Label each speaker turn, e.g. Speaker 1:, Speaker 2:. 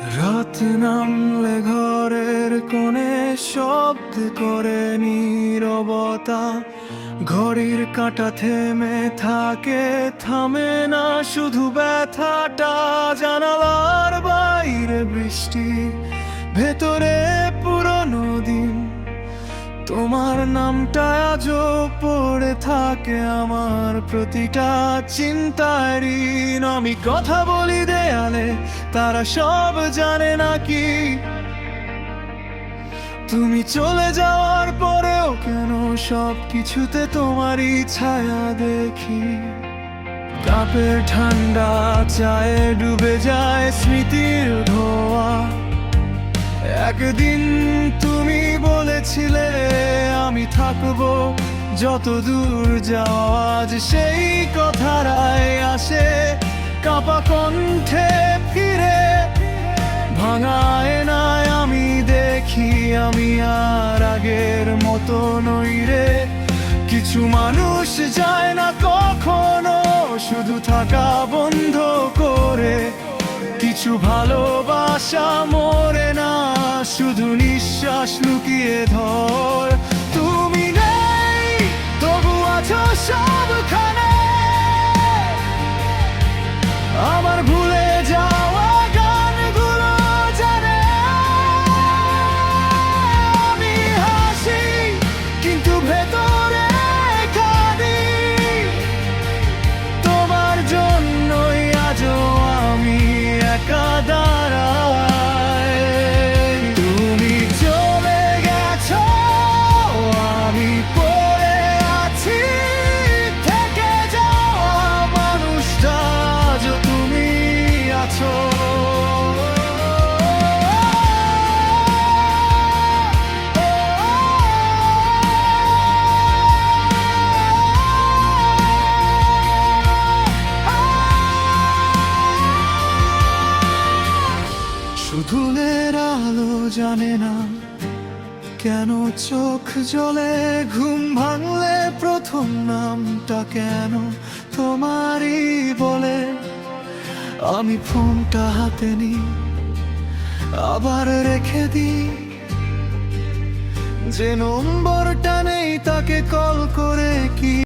Speaker 1: রাত নামলে ঘরের কোণে শব্দ করে নীরবতা, ঘড়ির কাঁটা থেমে থাকে, থামে না শুধু ব্যথাটা। জানালার বাইরে বৃষ্টি, ভেতরে পুরনো দিন, তোমার নামটা আজও পড়ে থাকে আমার প্রতিটা চিন্তার ঋণ। আমি কথা বলি দেয়ালে, তারা সব জানে নাকি তুমি চলে যাওয়ার পরেও কেন সব কিছুতে তোমারই ছায়া দেখি। কাপের ঠান্ডা চায়ে ডুবে যায় স্মৃতির ধোয়া। একদিন তুমি বলেছিলে আমি থাকবো যত দূর যাওয়া, আজ সেই কথারাই আসে কাঁপা কণ্ঠে ফিরে। ভাঙায় নাই আমি দেখি আমি আর আগের মতো নই রে। কিছু মানুষ যায় না কখনো শুধু থাকা বন্ধ করে, কিছু ভালোবাসা মরে না শুধু নিঃশ্বাস লুকিয়ে ধর। তুমি নেই তবু আছো সবখানে, আমার ভুলে যাওয়া গানগুলো জানে। আমি হাসি কিন্তু ভেতরে কাঁদি, তোমার জন্যই আজও আমি একা দাঁড়াই। তুমি চলে গেছো, আমি পড়ে আছি, থেকে যাওয়া মানুষটা আজও তুমি আছো। শুধুলের আলো জানে না কেন চোখ জ্বলে, ঘুম ভাঙলে প্রথম নামটা কেন তোমারই বলে। আমি ফোনটা হাতে নিই, আবার রেখে দিই, যে নম্বরটা নেই তাকে কল করে কি